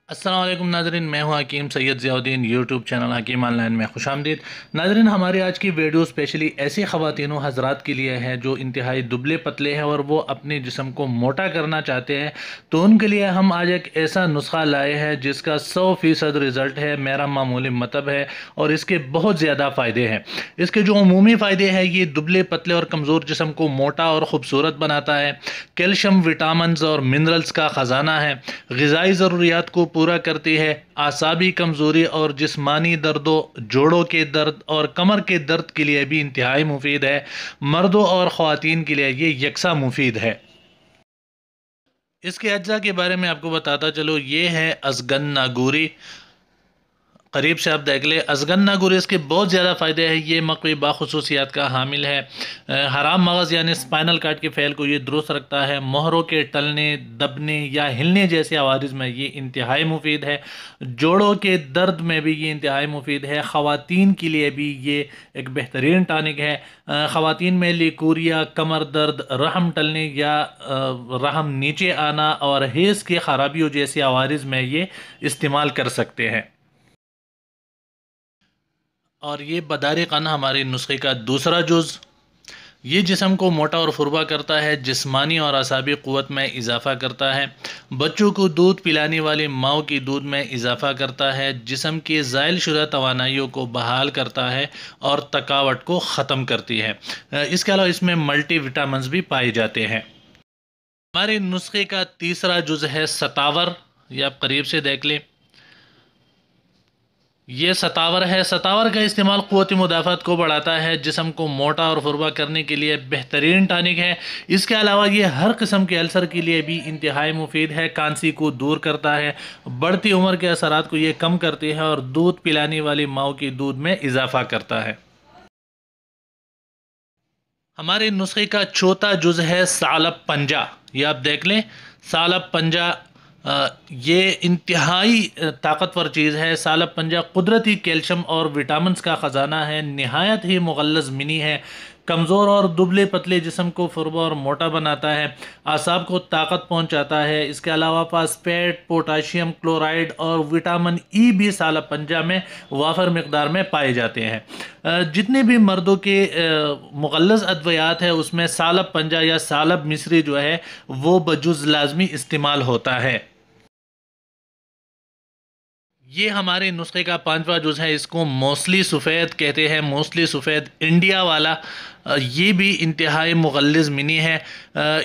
अस्सलाम वालेकुम नाज़रीन, मैं हूं हकीम सैयद ज़ियाउद्दीन। यूट्यूब चैनल हकीम ऑनलाइन में खुशामदीद। नाज़रीन, हमारी आज की वीडियो स्पेशली ऐसी ख़वातीन हज़रात के लिए है जो इंतहाई दुबले पतले हैं और वो अपने जिस्म को मोटा करना चाहते हैं। तो उनके लिए हम आज एक ऐसा नुस्खा लाए हैं जिसका 100% रिज़ल्ट है, मेरा मामूली मतलब है, और इसके बहुत ज़्यादा फ़ायदे हैं। इसके जो अमूमी फ़ायदे हैं, ये दुबले पतले और कमज़ोर जिस्म को मोटा और ख़ूबसूरत बनाता है। कैल्शियम, विटामिन्स और मिनरल्स का ख़जाना है। ग़िज़ाई ज़रूरियात को पूरा करती है। आसाबी कमज़ोरी और जिस्मानी दर्दों, जोड़ों के दर्द और कमर के दर्द के लिए भी इंतहाई मुफीद है। मर्दों और ख़वातीन के लिए ये यकसा मुफीद है। इसके अज्जा के बारे में आपको बताता चलो। ये है अज़गन नागूरी। करीब से आप देख ले। अज़गन्ना गुरेज़ के बहुत ज़्यादा फ़ायदे हैं। ये मक़वी बाख़ुसूसियात का हामिल है। हराम मगज़ यानी स्पाइनल कार्ड के फ़ैल को ये दुरुस्त रखता है। मोहरों के टलने, दबने या हिलने जैसे अवारिज़ में ये इंतहाई मुफीद है। जोड़ों के दर्द में भी ये इंतहाई मुफीद है। ख़वातीन के लिए भी ये एक बेहतरीन टॉनिक है। ख़वातीन में लिकोरिया, कमर दर्द, रहम टलने या रहम नीचे आना और हेज़ की ख़राबियों जैसे अवारिज़ में ये इस्तेमाल कर सकते हैं। और ये बदारी क़न हमारे नुस्खे का दूसरा जुज़। ये जिस्म को मोटा और फुरबा करता है। जिस्मानी और असाबी क़ुव्वत में इजाफ़ा करता है। बच्चों को दूध पिलाने वाली माँ की दूध में इजाफ़ा करता है। जिस्म की ज़ाइल शुदा तवानाइयों को बहाल करता है और थकावट को ख़त्म करती है। इसके अलावा इसमें मल्टी विटामिन्स भी पाए जाते हैं। हमारे नुस्खे का तीसरा जुज़ है सतावर। ये आप करीब से देख लें। ये सतावर है। सतावर का इस्तेमाल क़ुव्वत मुदाफ़ात को बढ़ाता है। जिस्म को मोटा और फुरबा करने के लिए बेहतरीन टॉनिक है। इसके अलावा ये हर किस्म के अल्सर के लिए भी इंतहाई मुफीद है। कांसी को दूर करता है। बढ़ती उम्र के असरात को ये कम करती है और दूध पिलाने वाली माँ की दूध में इजाफ़ा करता है। हमारे नुस्खे का चौथा जुज़ है सालब पंजा। ये आप देख लें। सालब पंजा ये इंतहाई ताकतवर चीज़ है। सालब पंजा कुदरती कैल्शियम और विटामिन्स का ख़जाना है। नहायत ही मुग़ल्लज़ मिनी है। कमज़ोर और दुबले पतले जिस्म को फुरबा और मोटा बनाता है। आसाब को ताकत पहुंचाता है। इसके अलावा फास्फेट, पोटाशियम क्लोराइड और विटामिन ई भी सालब पंजा में वाफर मकदार में पाए जाते हैं। जितने भी मर्दों के मुग़ल्लज़ अद्वियात है उसमें सालब पंजा या सालब मिस्री जो है वो बजुज़ लाजमी इस्तेमाल होता है। ये हमारे नुस्खे का पांचवा जुज़ है। इसको मोस्टली सफ़ेद कहते हैं। मोस्टली सफ़ेद इंडिया वाला ये भी इंतहाई मुग़ल्लिज़ मिनी है।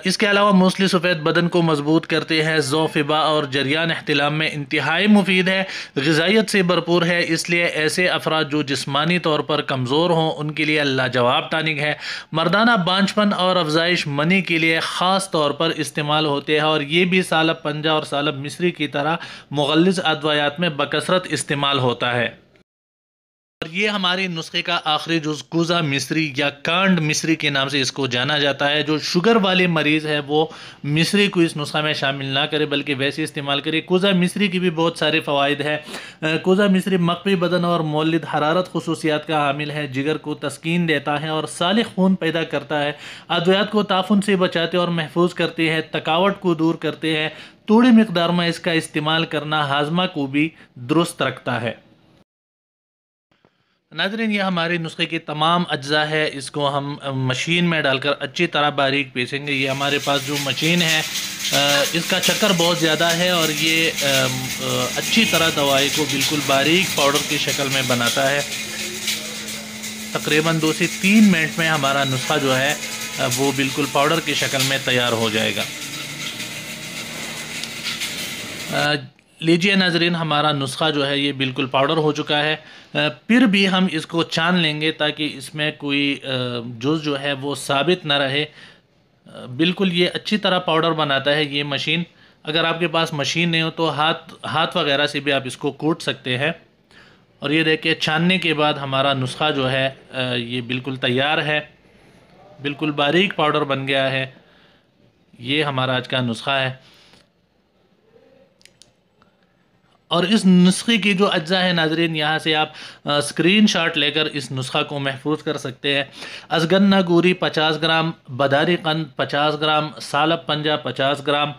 इसके अलावा मोस्टली सफ़ेद बदन को मजबूत करते हैं। ज़ोफ़िबा और जरियान एहतिलाम में इंतहाई मुफीद है। ग़िज़ाइयत से भरपूर है। इसलिए ऐसे अफराद जो जिस्मानी तौर पर कमज़ोर हों उनके लिए लाजवाब टॉनिक है। मर्दाना बांझपन और अफजाइश मनी के लिए ख़ास तौर पर इस्तेमाल होते हैं और ये भी सालब पंजा और सालब मिस्री की तरह मुग़ल्लिज़ अद्वियात में बकसरत इस्तेमाल होता है। और ये हमारे नुस्खे का आखिरी जुज़ कूज़ा मिस्री या कांड मिस्री के नाम से इसको जाना जाता है। जो शुगर वाले मरीज़ है वो मिस्री को इस नुस्खा में शामिल ना करे बल्कि वैसे इस्तेमाल करे। कूज़ा मिस्री की भी बहुत सारे फ़वाइद है। कूज़ा मिस्री मक़वी बदन और मौलिद हरारत खुसूसियात का हामिल है। जिगर को तस्कीन देता है और सालिख खून पैदा करता है। अद्वियात को ताफुन से बचाते और महफूज करते हैं। थकावट को दूर करते हैं। थोड़ी मकदार में इसका इस्तेमाल करना हाजमा को भी दुरुस्त रखता है। नाज़रीन, ये हमारे नुस्खे के तमाम अज्जा है। इसको हम मशीन में डालकर अच्छी तरह बारीक पीसेंगे। ये हमारे पास जो मशीन है इसका चक्कर बहुत ज़्यादा है और ये अच्छी तरह दवाई को बिल्कुल बारीक पाउडर की शक्ल में बनाता है। तकरीबन 2 से 3 मिनट में हमारा नुस्खा जो है वो बिल्कुल पाउडर की शक्ल में तैयार हो जाएगा। लीजिए नाजरीन, हमारा नुस्खा जो है ये बिल्कुल पाउडर हो चुका है। फिर भी हम इसको छान लेंगे ताकि इसमें कोई जुज़ जो है वो साबित ना रहे। बिल्कुल ये अच्छी तरह पाउडर बनाता है ये मशीन। अगर आपके पास मशीन नहीं हो तो हाथ वगैरह से भी आप इसको कूट सकते हैं। और ये देखिए, छानने के बाद हमारा नुस्खा जो है ये बिल्कुल तैयार है। बिल्कुल बारीक पाउडर बन गया है। ये हमारा आज का नुस्खा है। اور اس نسخے کی جو اجزاء ہے ناظرین، یہاں سے آپ اسکرین شاٹ لے کر اس نسخہ کو محفوظ کر سکتے ہیں۔ ازگنہ گوری 50 گرام، بداری قند 50 گرام، سالب پنجہ 50 گرام،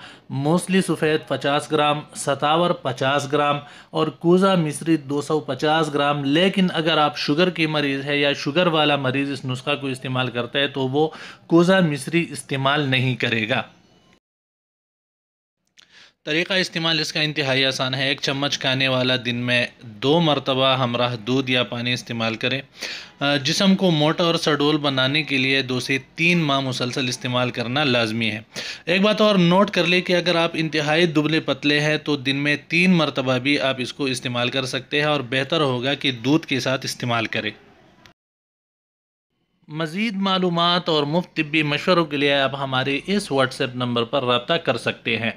موسلی سفید 50 گرام، ستاور 50 گرام اور کوزہ مصری 250 گرام۔ لیکن اگر آپ شوگر کی مریض ہے یا شوگر والا مریض اس نسخہ کو استعمال کرتا ہے تو وہ کوزہ مصری استعمال نہیں کرے گا۔ طریقہ استعمال اس کا انتہائی آسان ہے۔ 1 چمچ کھانے والا دن میں 2 مرتبہ ہمراہ دودھ یا پانی استعمال کریں۔ جسم کو موٹا اور سڈول بنانے کے لیے 2 سے 3 ماہ مسلسل استعمال کرنا لازمی ہے۔ ایک بات اور نوٹ کر لیں کہ اگر آپ انتہائی دبلے پتلے ہیں تو دن میں 3 مرتبہ بھی آپ اس کو استعمال کر سکتے ہیں، اور بہتر ہوگا کہ دودھ کے ساتھ استعمال کریں۔ مزید معلومات اور مفت طبی مشوروں کے لیے آپ ہمارے اس واٹس ایپ نمبر پر رابطہ کر سکتے ہیں۔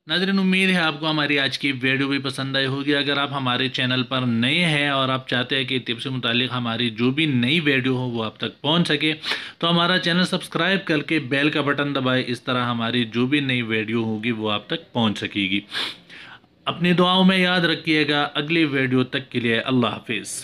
ناظرین، امید ہے آپ کو ہماری آج کی ویڈیو بھی پسند آئی ہوگی۔ اگر آپ ہمارے چینل پر نئے ہیں اور آپ چاہتے ہیں کہ طب سے متعلق ہماری جو بھی نئی ویڈیو ہو وہ آپ تک پہنچ سکے تو ہمارا چینل سبسکرائب کر کے بیل کا بٹن دبائے، اس طرح ہماری جو بھی نئی ویڈیو ہوگی وہ آپ تک پہنچ سکے گی۔ اپنی دعاؤں میں یاد رکھیے گا۔ اگلی ویڈیو تک کے لیے اللہ حافظ۔